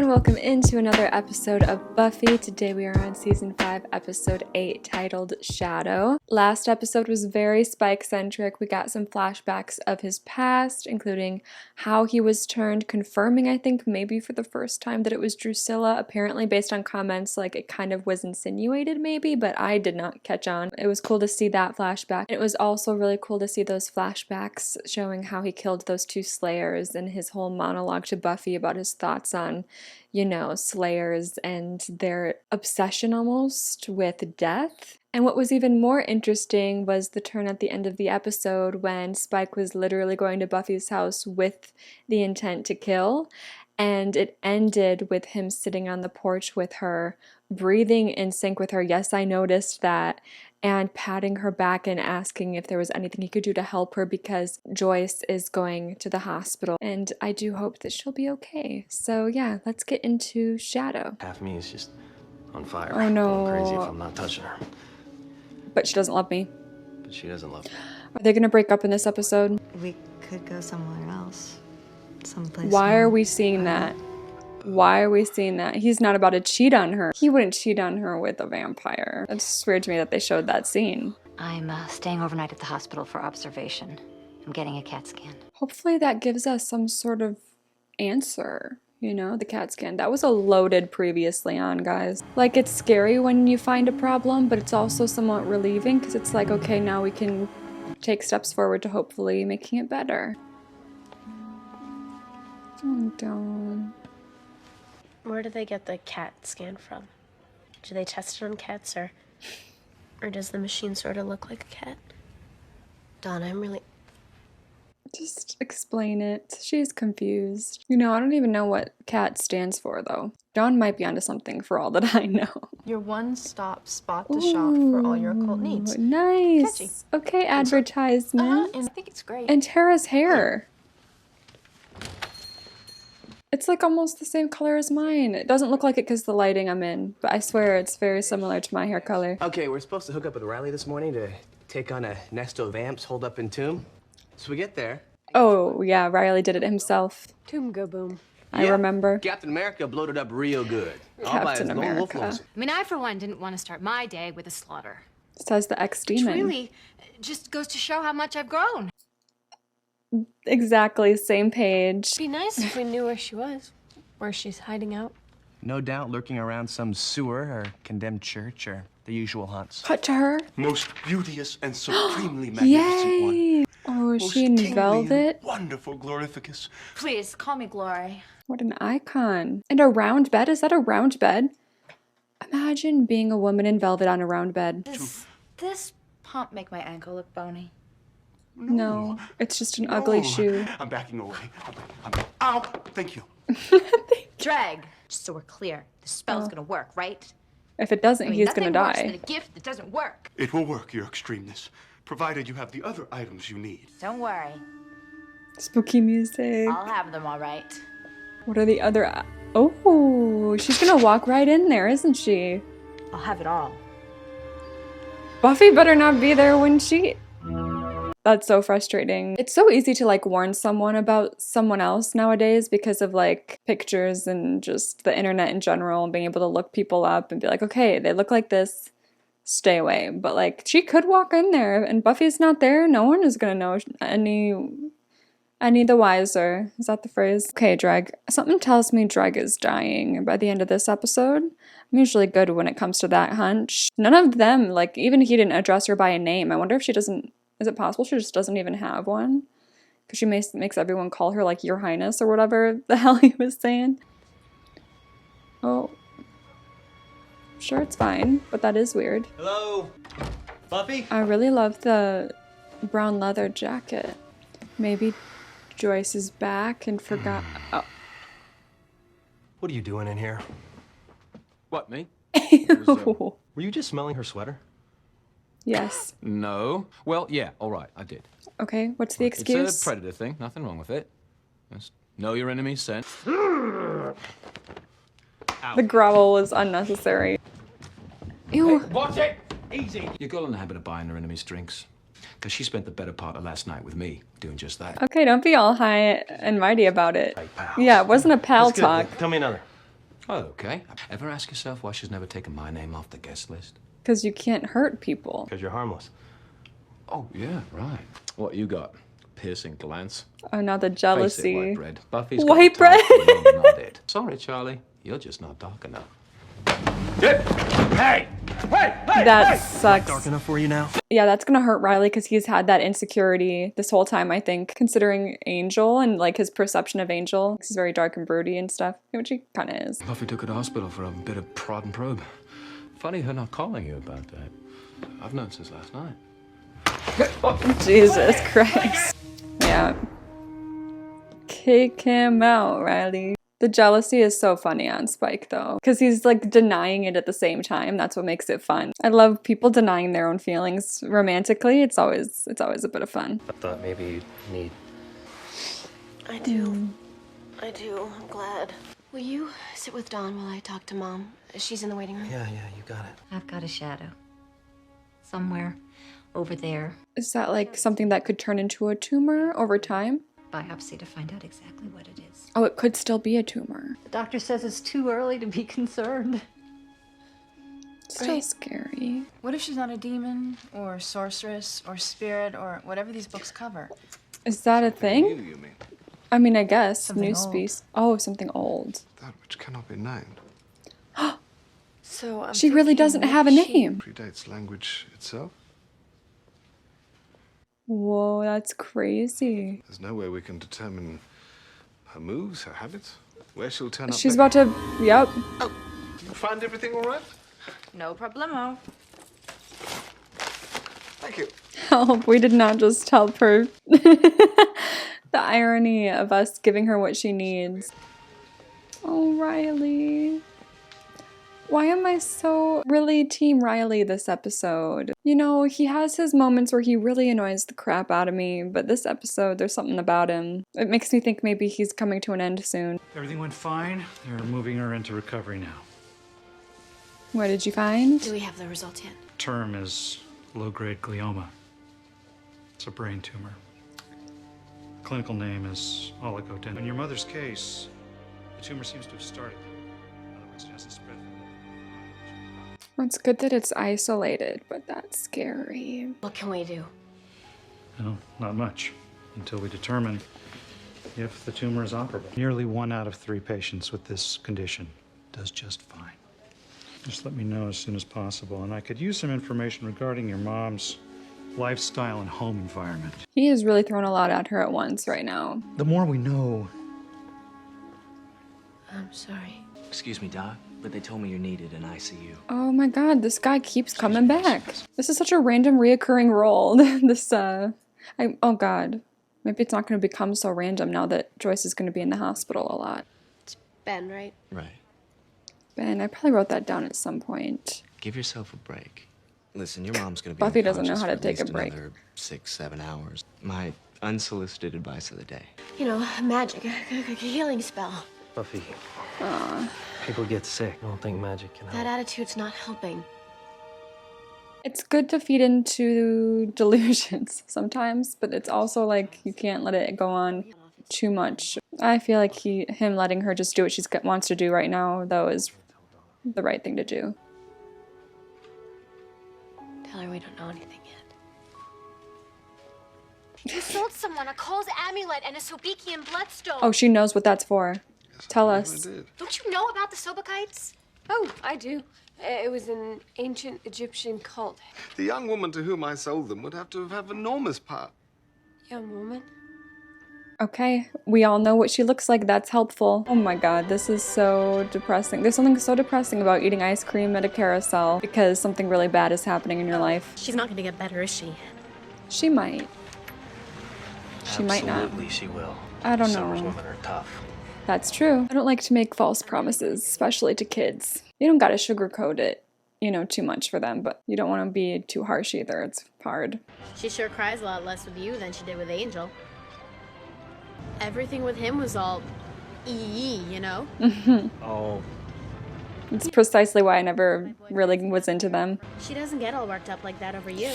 everyone, welcome into another episode of Buffy. Today we are on season 5, episode 8, titled Shadow. Last episode was very Spike-centric. We got some flashbacks of his past, including how he was turned, confirming, I think, maybe for the first time that it was Drusilla. Apparently, based on comments, like, it kind of was insinuated maybe, but I did not catch on. It was cool to see that flashback. It was also really cool to see those flashbacks showing how he killed those 2 Slayers and his whole monologue to Buffy about his thoughts on, you know, Slayers and their obsession almost with death. And what was even more interesting was the turn at the end of the episode when Spike was literally going to Buffy's house with the intent to kill, and it ended with him sitting on the porch with her, breathing in sync with her. Yes, I noticed that. And patting her back and asking if there was anything he could do to help her because Joyce is going to the hospital. And I do hope that she'll be okay. So yeah, let's get into Shadow. Half me is just on fire. Oh no. Going crazy if I'm not touching her. But she doesn't love me. But she doesn't love me. Are they gonna break up in this episode? We could go somewhere else. Someplace. Why are we seeing that? Why are we seeing that? He's not about to cheat on her. He wouldn't cheat on her with a vampire. It's just weird to me that they showed that scene. I'm staying overnight at the hospital for observation. I'm getting a CAT scan. Hopefully that gives us some sort of answer, you know, the CAT scan. That was a loaded previously on, guys. Like, it's scary when you find a problem, but it's also somewhat relieving because it's like, okay, now we can take steps forward to hopefully making it better. Oh, Dawn. Where do they get the CAT scan from? Do they test it on cats, or does the machine sort of look like a cat? Donna, I'm really... Just explain it. She's confused. You know, I don't even know what CAT stands for, though. Dawn might be onto something for all that I know. Your one-stop spot to shop for all your occult needs. Nice. Catchy. Okay, advertisement. And I think it's great. And Tara's hair. It's like almost the same color as mine. It doesn't look like it because the lighting I'm in, but I swear it's very similar to my hair color. Okay, we're supposed to hook up with Riley this morning to take on a nest of vamps holed up in Tomb. So we get there. Oh, yeah, Riley did it himself. Tomb go boom. I remember. Captain America blowed it up real good. Captain America. I mean, I, for one, didn't want to start my day with a slaughter. Says the Which ex-demon. really just goes to show how much I've grown. Exactly, same page. It'd be nice if we knew where she was, where she's hiding out. No doubt lurking around some sewer or condemned church or the usual haunts. Cut to her. Most beauteous and supremely magnificent one. Yay! Oh, is Most she in kingly and velvet? wonderful glorificus. Please, call me Glory. What an icon. And a round bed? Is that a round bed? Imagine being a woman in velvet on a round bed. Does this pump make my ankle look bony? No, it's just an ugly shoe. I'm backing away. Ow! Thank you. Drag. Just so we're clear, the spell's gonna work, right? If it doesn't, he's gonna nothing worse than die. a gift that doesn't work. It will work, your extremeness, provided you have the other items you need. Don't worry, Spooky music. I'll have them all right. What are the other... Oh, she's gonna walk right in there, isn't she? I'll have it all. Buffy better not be there when she... That's so frustrating. It's so easy to like warn someone about someone else nowadays because of like pictures and just the internet in general and being able to look people up and be like, okay, they look like this, stay away. But like, she could walk in there and Buffy's not there. No one is gonna know any the wiser. Is that the phrase? Okay, Dreg. Something tells me Dreg is dying by the end of this episode. I'm usually good when it comes to that hunch. None of them, like, even he didn't address her by a name. I wonder if she doesn't... Is it possible she just doesn't even have one? Because she makes everyone call her, like, Your Highness or whatever the hell he was saying. Oh. Sure, it's fine, but that is weird. Hello? Buffy? I really love the brown leather jacket. Maybe Joyce is back and forgot... Oh. What are you doing in here? What, me? Ew. Were you just smelling her sweater? Yes. No. Well, yeah, all right, I did. Okay, what's the excuse? It's a predator thing, nothing wrong with it. Just know your enemy's scent. The growl was unnecessary. Ew. Hey, watch it! Easy! Your girl in the habit of buying her enemy's drinks. Because she spent the better part of last night with me, doing just that. Okay, don't be all high and mighty about it. Hey, pal. Yeah, it wasn't a pal That's good. talk. Tell me another. Oh, okay. Ever ask yourself why she's never taken my name off the guest list? Because you can't hurt people. Because you're harmless. Oh, yeah, right. What you got? Piercing glance? Oh, now the Face it, jealousy. white bread. Buffy's White got bread? the type, you're not it. Sorry, Charlie. You're just not dark enough. Hey! That sucks. Dark enough for you now? Yeah, that's gonna hurt Riley because he's had that insecurity this whole time, I think, considering Angel and like his perception of Angel. He's very dark and broody and stuff, which he kind of is. Buffy took her to hospital for a bit of prod and probe. Funny her not calling you about that. I've known since last night. Jesus Christ. Yeah. Kick him out, Riley. The jealousy is so funny on Spike though, because he's like denying it at the same time. That's what makes it fun. I love people denying their own feelings romantically. It's always a bit of fun. I thought maybe you'd need... I do. I do. I'm glad. Will you sit with Dawn while I talk to Mom? She's in the waiting room. Yeah, you got it. I've got a shadow. Somewhere over there. Is that like something that could turn into a tumor over time? Biopsy to find out exactly what it is. Oh, it could still be a tumor. The doctor says it's too early to be concerned. Still scary. What if she's not a demon, or sorceress, or spirit, or whatever these books cover? Is that a thing? You mean? I mean, I guess. Something New old. species. Oh, something old. That which cannot be named. So She really doesn't have a name. Predates language itself. Whoa, that's crazy. There's no way we can determine her moves, her habits, where she'll turn up. She's about to, yep. Oh, you find everything all right? No problemo. Thank you. Help, we did not just help her. The irony of us giving her what she needs. Oh, Riley. Why am I so really Team Riley this episode? You know, he has his moments where he really annoys the crap out of me, but this episode, there's something about him. It makes me think maybe he's coming to an end soon. Everything went fine. They're moving her into recovery now. What did you find? Do we have the results yet? Term is low-grade glioma. It's a brain tumor. Clinical name is oligodendron. In your mother's case, the tumor seems to have started. In other words, it hasn't spread. Well, it's good that it's isolated, but that's scary. What can we do? No, not much. Until we determine if the tumor is operable. Nearly 1 out of 3 patients with this condition does just fine. Just let me know as soon as possible, and I could use some information regarding your mom's lifestyle and home environment. He is really throwing a lot at her at once right now. The more we know, I'm sorry. Excuse me, Doc, but they told me you're needed in ICU. Oh my god, this guy keeps coming back. This is such a random reoccurring role. Oh god. Maybe it's not going to become so random now that Joyce is going to be in the hospital a lot. It's Ben, right? Right. Ben, I probably wrote that down at some point. Give yourself a break. Listen, your mom's gonna be Buffy doesn't know unconscious how to for take at a least break. another 6-7 hours. My unsolicited advice of the day. You know, magic, a healing spell. Buffy. People get sick. I don't think magic can help. That attitude's not helping. It's good to feed into delusions sometimes, but it's also like you can't let it go on too much. I feel like him letting her just do what she wants to do right now, though, is the right thing to do. Tell her we don't know anything yet. You sold someone a Cole's amulet and a Sobikian bloodstone. Oh, she knows what that's for. Tell us. Don't you know about the Sobikites? Oh, I do. It was an ancient Egyptian cult. The young woman to whom I sold them would have to have enormous power. Young woman? Okay, we all know what she looks like. That's helpful. Oh my god, this is so depressing. There's something so depressing about eating ice cream at a carousel because something really bad is happening in your life. She's not gonna get better, is she? She might. She might not. Absolutely, she will. I don't Summer's know. women are tough. That's true. I don't like to make false promises, especially to kids. You don't gotta sugarcoat it, too much for them, but you don't want to be too harsh either. It's hard. She sure cries a lot less with you than she did with Angel. Everything with him was all you know? Oh, It's precisely why I never really was into them. She doesn't get all worked up like that over you.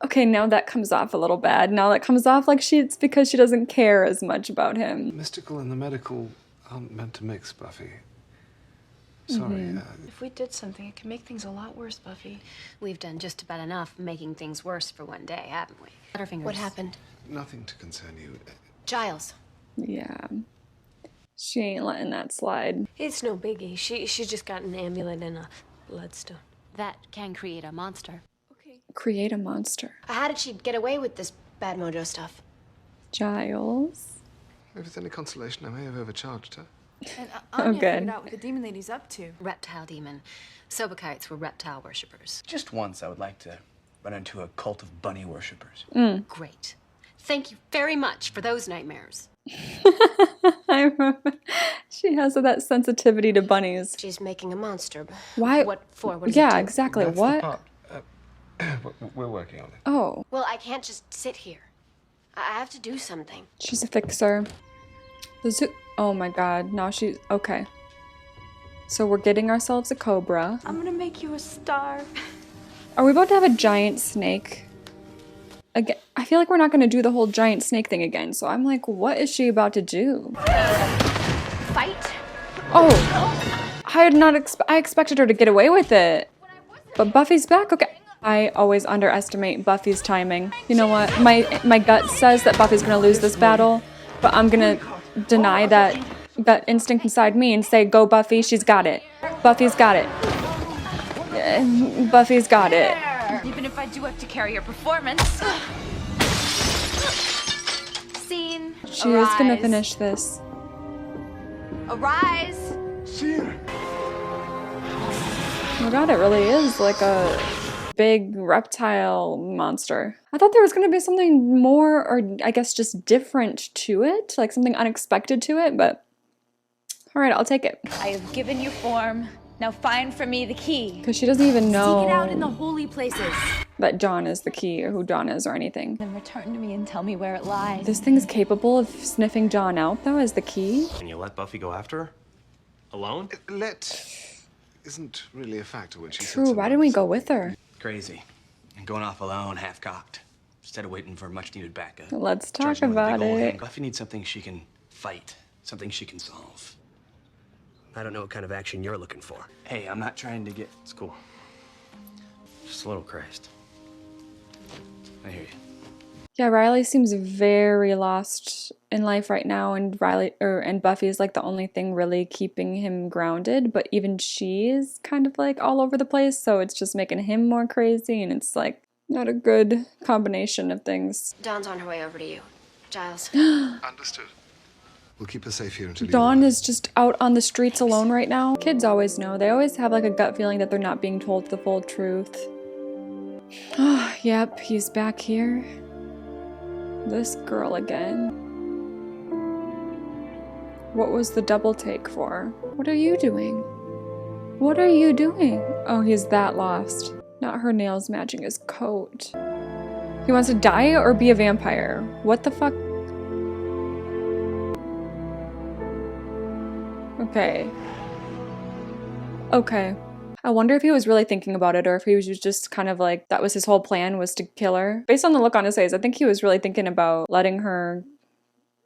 Okay, now that comes off a little bad. Now that comes off like it's because she doesn't care as much about him. The mystical and the medical aren't meant to mix, Buffy. Sorry. If we did something, it could make things a lot worse, Buffy. We've done just about enough making things worse for one day, haven't we? Butterfingers. What happened? Nothing to concern you. Giles. Yeah. She ain't letting that slide. It's no biggie. She just got an amulet and a bloodstone. That can create a monster. Create a monster. How did she get away with this bad mojo stuff? Giles. If it's any consolation, I may have overcharged her. And Oh, Anya good. figured out what the demon lady's up to. Reptile demon. Sobakites were reptile worshippers. Just once, I would like to run into a cult of bunny worshippers. Great. Thank you very much for those nightmares. I remember. She has that sensitivity to bunnies. She's making a monster. Why? What for? What does Yeah, it do? exactly. That's What? the part. We're working on it. Oh, Well, I can't just sit here. I have to do something. she's a fixer. The zoo. Oh my god. Now she's. Okay. So we're getting ourselves a cobra. I'm gonna make you a star. Are we about to have a giant snake? Again, I feel like we're not going to do the whole giant snake thing again. So I'm like, what is she about to do? Fight? Oh, I had not. I expected her to get away with it, but Buffy's back. Okay. I always underestimate Buffy's timing. You know what? My gut says that Buffy's gonna lose this battle, but I'm gonna deny that instinct inside me and say, "Go, Buffy! She's got it. Buffy's got it. Buffy's got it." Even if I do have to carry your performance. Scene. She is gonna Arise. finish this. Arise. See her. Oh my god, it really is like a big reptile monster. I thought there was going to be something more, or I guess just different to it, like something unexpected to it, but all right, I'll take it. I have given you form. Now find for me the key. Because she doesn't even Seek it out in the know holy places. that Dawn is the key or who Dawn is or anything. Then return to me and tell me where it lies. This thing's capable of sniffing Dawn out, though, as the key? And you let Buffy go after her? Alone? Let isn't really a factor when she True, why didn't we go with her? Crazy. And going off alone, half-cocked. Instead of waiting for much-needed backup. Let's talk Charging with a about big old it. hand. Buffy needs something she can fight. Something she can solve. I don't know what kind of action you're looking for. Hey, I'm not trying to get... It's cool. Just a little crazed. I hear you. Yeah, Riley seems very lost in life right now, and and Buffy is like the only thing really keeping him grounded, but even she is kind of like all over the place, so it's just making him more crazy, and it's like not a good combination of things. Dawn's on her way over to you. Giles. Understood. We'll keep her safe here until Dawn is just out on the streets alone right now. Kids always know. They always have like a gut feeling that they're not being told the full truth. Yep, he's back here. This girl again. What was the double take for? What are you doing? What are you doing? Oh, he's that lost. Not her nails matching his coat. He wants to die or be a vampire? What the fuck? Okay. Okay. I wonder if he was really thinking about it or if he was just kind of like, that was his whole plan, was to kill her. Based on the look on his face, I think he was really thinking about letting her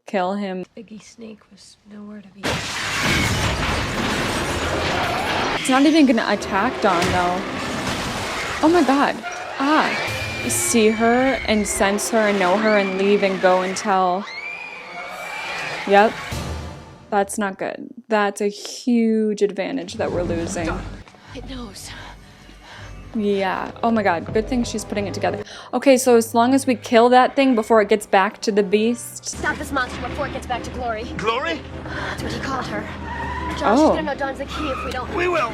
kill him. Biggie Snake was nowhere to be. It's not even gonna attack Dawn though. Oh my god. See her and sense her and know her and leave and go and tell. Yep. That's not good. That's a huge advantage that we're losing. It knows. Yeah. Oh my god. Good thing she's putting it together. Okay, so as long as we kill that thing before it gets back to the beast. Stop this monster before it gets back to Glory. Glory? That's what he called her. Josh, Oh. she's gonna know Dawn's the key if we don't. We will.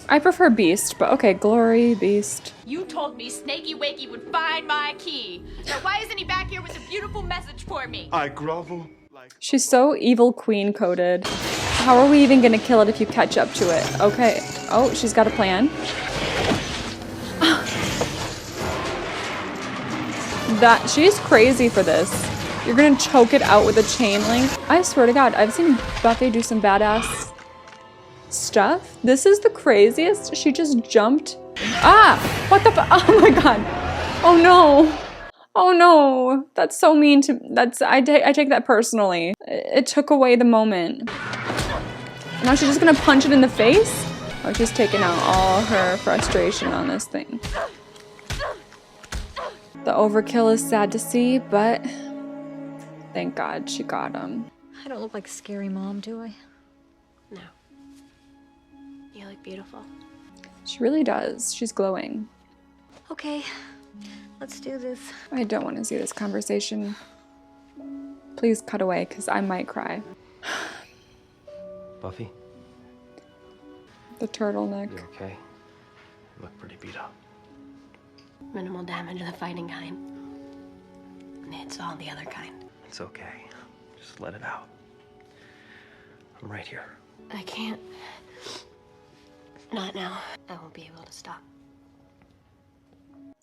I prefer beast, but okay, Glory, beast. You told me Snakey Wakey would find my key. Now why isn't he back here with a beautiful message for me? I grovel like... She's so evil queen coded. How are we even gonna kill it if you catch up to it? Okay. Oh, she's got a plan. She's crazy for this. You're gonna choke it out with a chain link. I swear to God, I've seen Buffy do some badass stuff. This is the craziest. She just jumped. What the oh my God. Oh no. Oh no. That's so mean to, I take that personally. It took away the moment. Now she's just gonna punch it in the face? Oh, she's taking out all her frustration on this thing. The overkill is sad to see, but thank God she got him. I don't look like a scary mom, do I? No. You look beautiful. She really does. She's glowing. Okay, let's do this. I don't want to see this conversation. Please cut away, because I might cry. Buffy, The turtleneck. you okay? You look pretty beat up. Minimal damage of the fighting kind. It's all the other kind. It's okay. Just let it out. I'm right here. I can't. Not now. I won't be able to stop.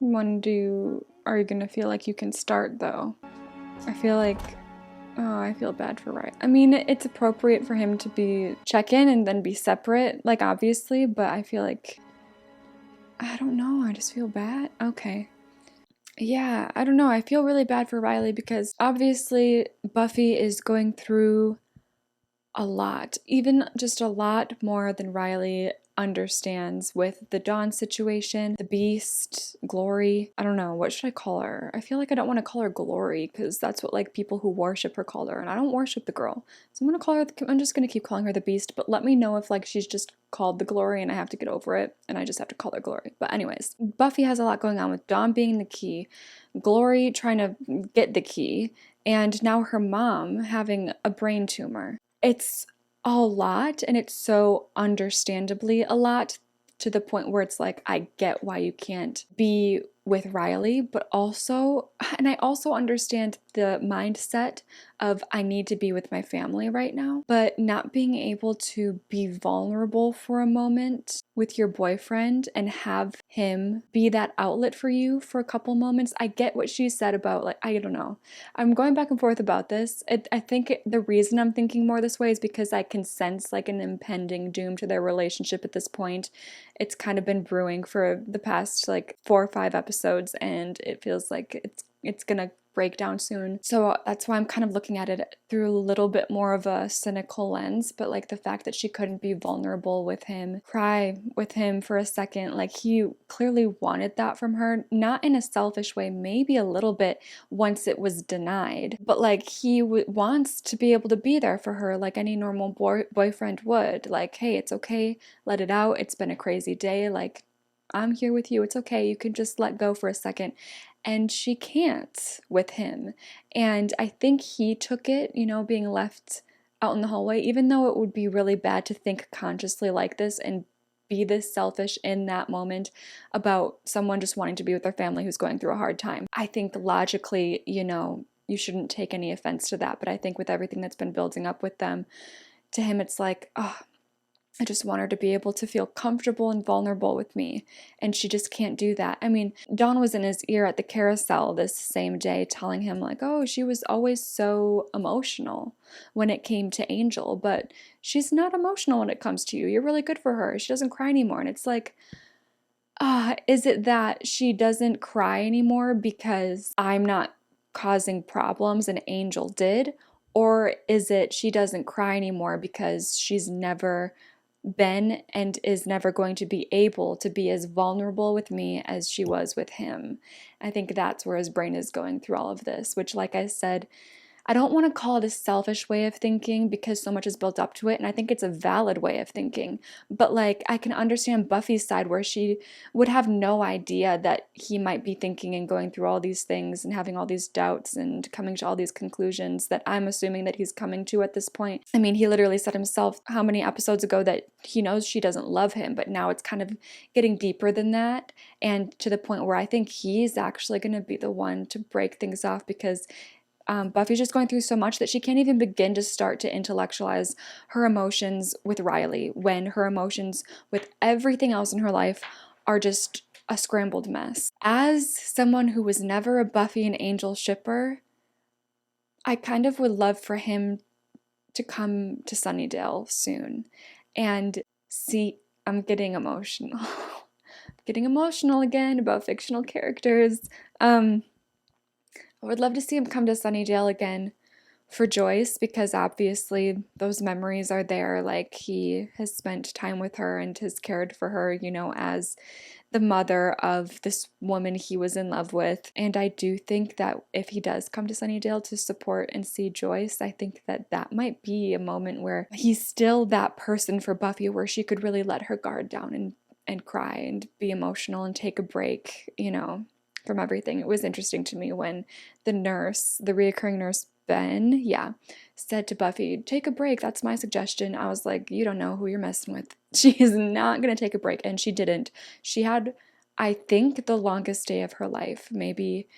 Are you gonna feel like you can start though? I feel like, oh, I feel bad for Riley. I mean, it's appropriate for him to check in and then be separate, like obviously, but I feel like, I don't know, I just feel bad. Okay. Yeah, I don't know, I feel really bad for Riley because obviously Buffy is going through a lot, even just a lot more than Riley understands with the Dawn situation, the Beast, Glory. I don't know, what should I call her? I feel like I don't want to call her Glory because that's what like people who worship her call her, and I don't worship the girl. So I'm just gonna keep calling her the Beast, but let me know if like she's just called the Glory and I have to get over it and I just have to call her Glory. But anyways, Buffy has a lot going on with Dawn being the key, Glory trying to get the key, and now her mom having a brain tumor. It's a lot, and it's so understandably a lot to the point where it's like, I get why you can't be with Riley, but also, and I also understand the mindset of I need to be with my family right now, but not being able to be vulnerable for a moment with your boyfriend and have him be that outlet for you for a couple moments. I get what she said about, like, I don't know. I'm going back and forth about this. I think the reason I'm thinking more this way is because I can sense like an impending doom to their relationship at this point. It's kind of been brewing for the past like 4 or 5 episodes, and it feels like it's gonna break down soon. So that's why I'm kind of looking at it through a little bit more of a cynical lens, but like the fact that she couldn't be vulnerable with him, cry with him for a second, like he clearly wanted that from her, not in a selfish way, maybe a little bit once it was denied, but like he wants to be able to be there for her like any normal boyfriend would. Like, hey, it's okay, let it out, it's been a crazy day, like I'm here with you, it's okay, you can just let go for a second. And she can't with him. And I think he took it, being left out in the hallway, even though it would be really bad to think consciously like this and be this selfish in that moment about someone just wanting to be with their family who's going through a hard time. I think logically, you shouldn't take any offense to that. But I think with everything that's been building up with them, to him, it's like, oh, I just want her to be able to feel comfortable and vulnerable with me, and she just can't do that. I mean, Dawn was in his ear at the carousel this same day telling him like, oh, she was always so emotional when it came to Angel, but she's not emotional when it comes to you. You're really good for her. She doesn't cry anymore. And it's like, is it that she doesn't cry anymore because I'm not causing problems and Angel did? Or is it she doesn't cry anymore because she's never been and is never going to be able to be as vulnerable with me as she was with him? I think that's where his brain is going through all of this, which, like I said, I don't want to call it a selfish way of thinking because so much is built up to it, and I think it's a valid way of thinking. But like, I can understand Buffy's side where she would have no idea that he might be thinking and going through all these things and having all these doubts and coming to all these conclusions that I'm assuming that he's coming to at this point. I mean, he literally said himself how many episodes ago that he knows she doesn't love him, but now it's kind of getting deeper than that, and to the point where I think he's actually going to be the one to break things off because Buffy's just going through so much that she can't even begin to start to intellectualize her emotions with Riley when her emotions with everything else in her life are just a scrambled mess. As someone who was never a Buffy and Angel shipper, I kind of would love for him to come to Sunnydale soon and see. I'm getting emotional. Getting emotional again about fictional characters. I would love to see him come to Sunnydale again for Joyce, because obviously those memories are there. Like, he has spent time with her and has cared for her, you know, as the mother of this woman he was in love with. And I do think that if he does come to Sunnydale to support and see Joyce, I think that that might be a moment where he's still that person for Buffy, where she could really let her guard down and cry and be emotional and take a break, you know, from everything. It was interesting to me when the nurse, the reoccurring nurse, Ben, said to Buffy, take a break, that's my suggestion. I was like, you don't know who you're messing with. She is not going to take a break, and she didn't. She had, I think, the longest day of her life, maybe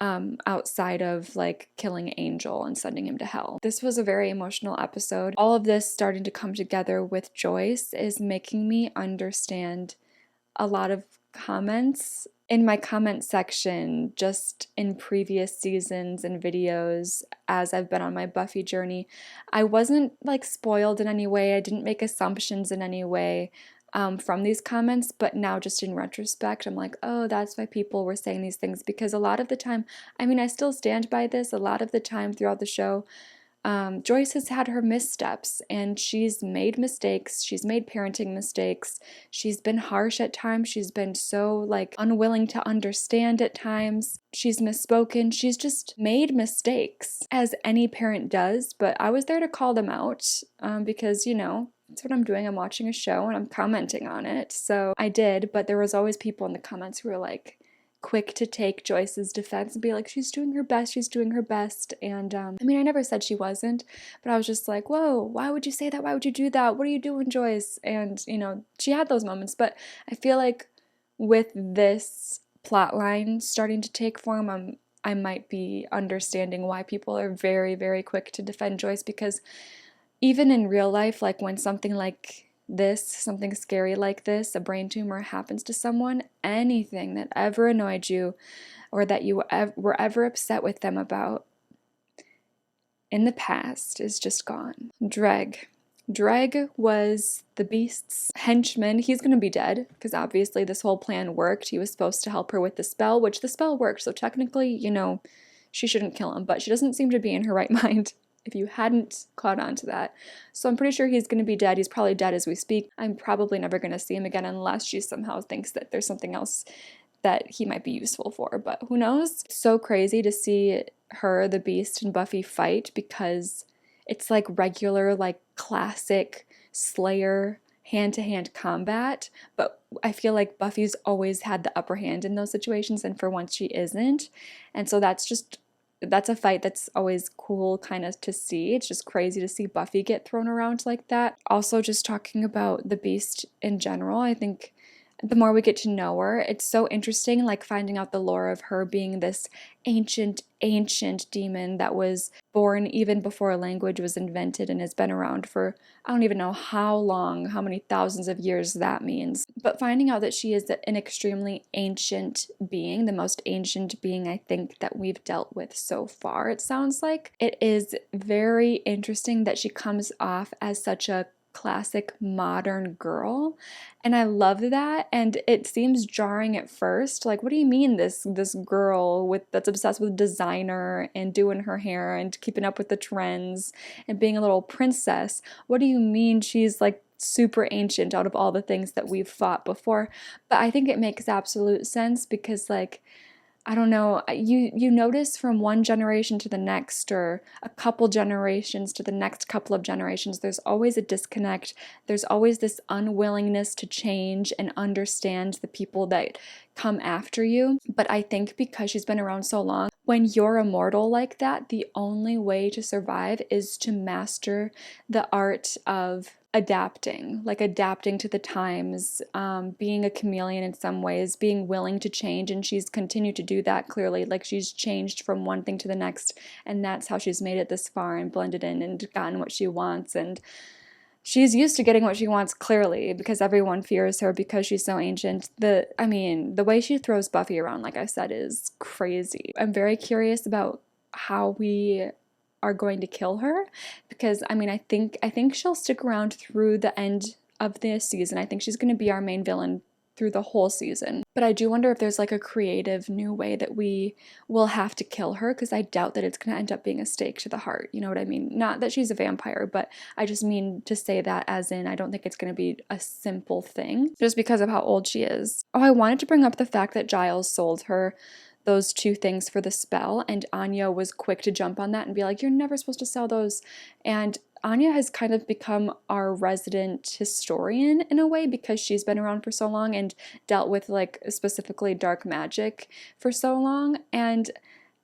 outside of like killing Angel and sending him to hell. This was a very emotional episode. All of this starting to come together with Joyce is making me understand a lot of comments in my comment section just in previous seasons and videos as I've been on my Buffy journey. I wasn't like spoiled in any way. I didn't make assumptions in any way from these comments, but now just in retrospect, I'm like, oh, that's why people were saying these things, because a lot of the time, I mean, I still stand by this, a lot of the time throughout the show, Joyce has had her missteps, and she's made mistakes. She's made parenting mistakes. She's been harsh at times. She's been so like unwilling to understand at times. She's misspoken. She's just made mistakes, as any parent does. But I was there to call them out because, you know, that's what I'm doing. I'm watching a show and I'm commenting on it. So I did, but there was always people in the comments who were like, quick to take Joyce's defense and be like, she's doing her best, she's doing her best. And I mean, I never said she wasn't, but I was just like, whoa, why would you say that? Why would you do that? What are you doing, Joyce? And, you know, she had those moments, but I feel like with this plot line starting to take form, I might be understanding why people are very, very quick to defend Joyce, because even in real life, like when something like this, something scary like this, a brain tumor happens to someone, anything that ever annoyed you or that you were ever upset with them about in the past is just gone. Dreg was the Beast's henchman. He's going to be dead because obviously this whole plan worked. He was supposed to help her with the spell, which the spell worked. So technically, you know, she shouldn't kill him, but she doesn't seem to be in her right mind, if you hadn't caught on to that. So I'm pretty sure he's going to be dead. He's probably dead as we speak. I'm probably never going to see him again unless she somehow thinks that there's something else that he might be useful for, but who knows? So crazy to see her, the Beast, and Buffy fight, because it's like regular, like classic Slayer hand-to-hand combat, but I feel like Buffy's always had the upper hand in those situations, and for once she isn't. And so that's a fight that's always cool kind of to see. It's just crazy to see Buffy get thrown around like that. Also, just talking about the Beast in general, I think the more we get to know her, it's so interesting, like finding out the lore of her being this ancient demon that was born even before a language was invented and has been around for, I don't even know how long, how many thousands of years that means. But finding out that she is an extremely ancient being, the most ancient being I think that we've dealt with so far, it sounds like. It is very interesting that she comes off as such a classic modern girl, and I love that. And it seems jarring at first, like, what do you mean this girl that's obsessed with designer and doing her hair and keeping up with the trends and being a little princess, what do you mean she's like super ancient out of all the things that we've fought before? But I think it makes absolute sense, because like, I don't know, you notice from one generation to the next, or a couple generations to the next couple of generations, there's always a disconnect. There's always this unwillingness to change and understand the people that come after you. But I think because she's been around so long, when you're immortal like that, the only way to survive is to master the art of adapting to the times, being a chameleon in some ways, being willing to change. And she's continued to do that clearly. Like, she's changed from one thing to the next, and that's how she's made it this far and blended in and gotten what she wants. And she's used to getting what she wants, clearly, because everyone fears her because she's so ancient. The way she throws Buffy around, like I said, is crazy. I'm very curious about how we are going to kill her, because I think she'll stick around through the end of this season. I think she's going to be our main villain through the whole season. But I do wonder if there's like a creative new way that we will have to kill her, because I doubt that it's going to end up being a stake to the heart. You know what I mean? Not that she's a vampire, but I just mean to say that as in I don't think it's going to be a simple thing just because of how old she is. Oh, I wanted to bring up the fact that Giles sold her those 2 things for the spell, and Anya was quick to jump on that and be like, you're never supposed to sell those. And Anya has kind of become our resident historian in a way, because she's been around for so long and dealt with like specifically dark magic for so long. And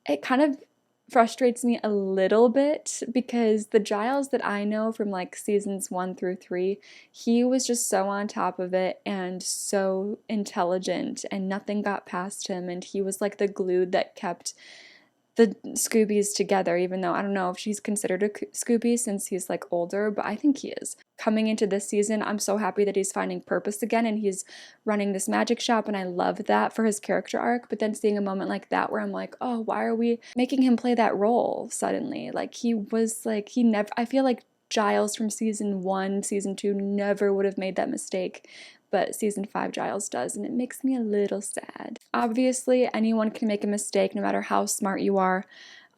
it kind of frustrates me a little bit, because the Giles that I know from like seasons 1 through 3, he was just so on top of it and so intelligent, and nothing got past him, and he was like the glue that kept the Scoobies together, even though I don't know if she's considered a Scooby since he's like older, but I think he is. Coming into this season, I'm so happy that he's finding purpose again and he's running this magic shop, and I love that for his character arc. But then seeing a moment like that where I'm like, oh, why are we making him play that role suddenly? Like he was like, he never, I feel like Giles from season 1, season 2 never would have made that mistake, but season 5 Giles does, and it makes me a little sad. Obviously, anyone can make a mistake no matter how smart you are.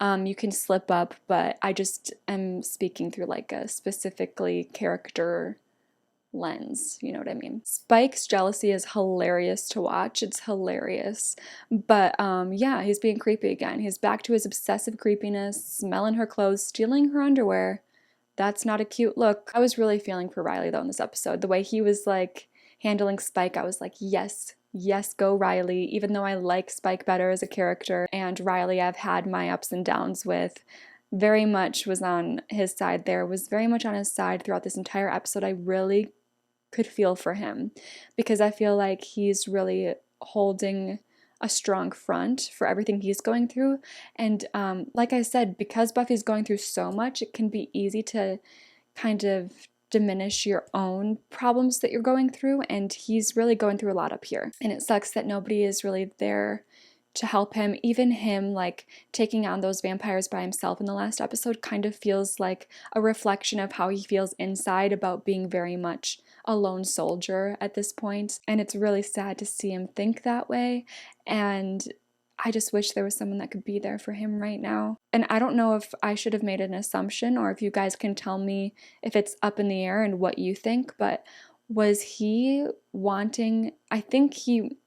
You can slip up, but I just am speaking through like a specifically character lens, you know what I mean? Spike's jealousy is hilarious to watch. It's hilarious. But yeah, he's being creepy again. He's back to his obsessive creepiness, smelling her clothes, stealing her underwear. That's not a cute look. I was really feeling for Riley though in this episode. The way he was like handling Spike, I was like, yes, yes, go Riley. Even though I like Spike better as a character, and Riley I've had my ups and downs with, very much was on his side there, was very much on his side throughout this entire episode. I really could feel for him, because I feel like he's really holding a strong front for everything he's going through. And like I said, because Buffy's going through so much, it can be easy to kind of diminish your own problems that you're going through, and he's really going through a lot up here, and it sucks that nobody is really there to help him. Even him like taking on those vampires by himself in the last episode kind of feels like a reflection of how he feels inside about being very much a lone soldier at this point, and it's really sad to see him think that way. And I just wish there was someone that could be there for him right now. And I don't know if I should have made an assumption, or if you guys can tell me if it's up in the air and what you think, but was he wanting, I think he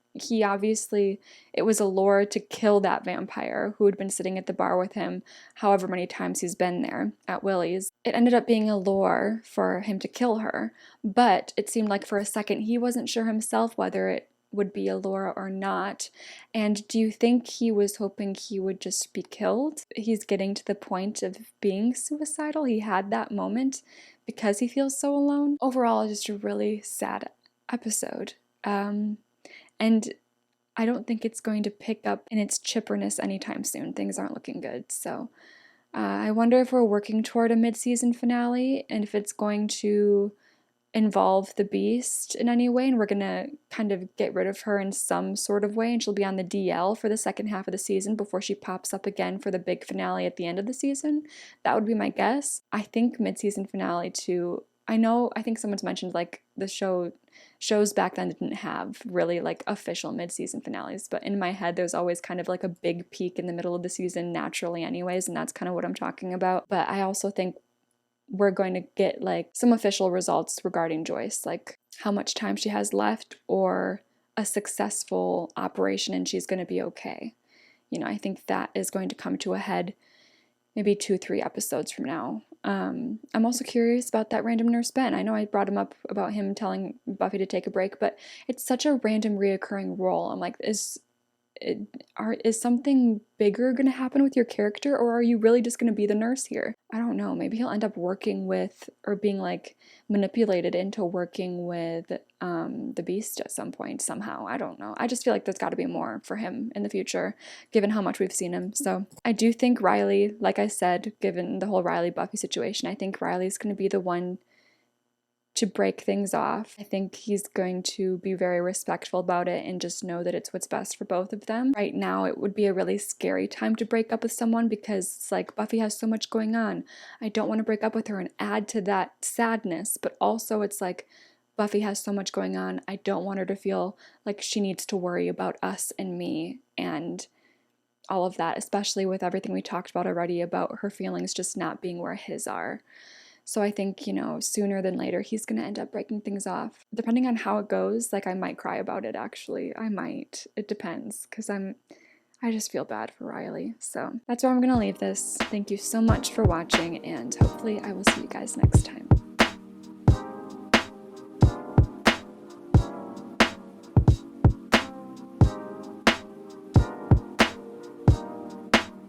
obviously, it was a lure to kill that vampire who had been sitting at the bar with him however many times he's been there at Willie's. It ended up being a lure for him to kill her, but it seemed like for a second he wasn't sure himself whether it would be a lure or not. And do you think he was hoping he would just be killed? He's getting to the point of being suicidal. He had that moment because he feels so alone. Overall, just a really sad episode. And I don't think it's going to pick up in its chipperness anytime soon. Things aren't looking good. So I wonder if we're working toward a mid-season finale, and if it's going to involve the Beast in any way, and we're gonna kind of get rid of her in some sort of way, and she'll be on the DL for the second half of the season before she pops up again for the big finale at the end of the season. That would be my guess. I think mid-season finale too. I think someone's mentioned like the shows back then didn't have really like official mid-season finales, but in my head there's always kind of like a big peak in the middle of the season naturally anyways, and that's kind of what I'm talking about. But I also think we're going to get like some official results regarding Joyce, like how much time she has left, or a successful operation and she's going to be okay. You know, I think that is going to come to a head maybe 2-3 episodes from now. I'm also curious about that random nurse Ben. I know I brought him up about him telling Buffy to take a break, but it's such a random reoccurring role. I'm like, is something bigger going to happen with your character, or are you really just going to be the nurse here? I don't know. Maybe he'll end up working with, or being like manipulated into working with the Beast at some point somehow. I don't know. I just feel like there's got to be more for him in the future, given how much we've seen him. So I do think Riley, like I said, given the whole Riley Buffy situation, I think Riley's going to be the one to break things off. I think he's going to be very respectful about it and just know that it's what's best for both of them. Right now, it would be a really scary time to break up with someone, because it's like, Buffy has so much going on. I don't want to break up with her and add to that sadness, but also it's like, Buffy has so much going on. I don't want her to feel like she needs to worry about us and me and all of that, especially with everything we talked about already about her feelings just not being where his are. So I think, you know, sooner than later, he's going to end up breaking things off. Depending on how it goes, like I might cry about it, actually. I might. It depends, because I just feel bad for Riley. So that's where I'm going to leave this. Thank you so much for watching, and hopefully I will see you guys next time.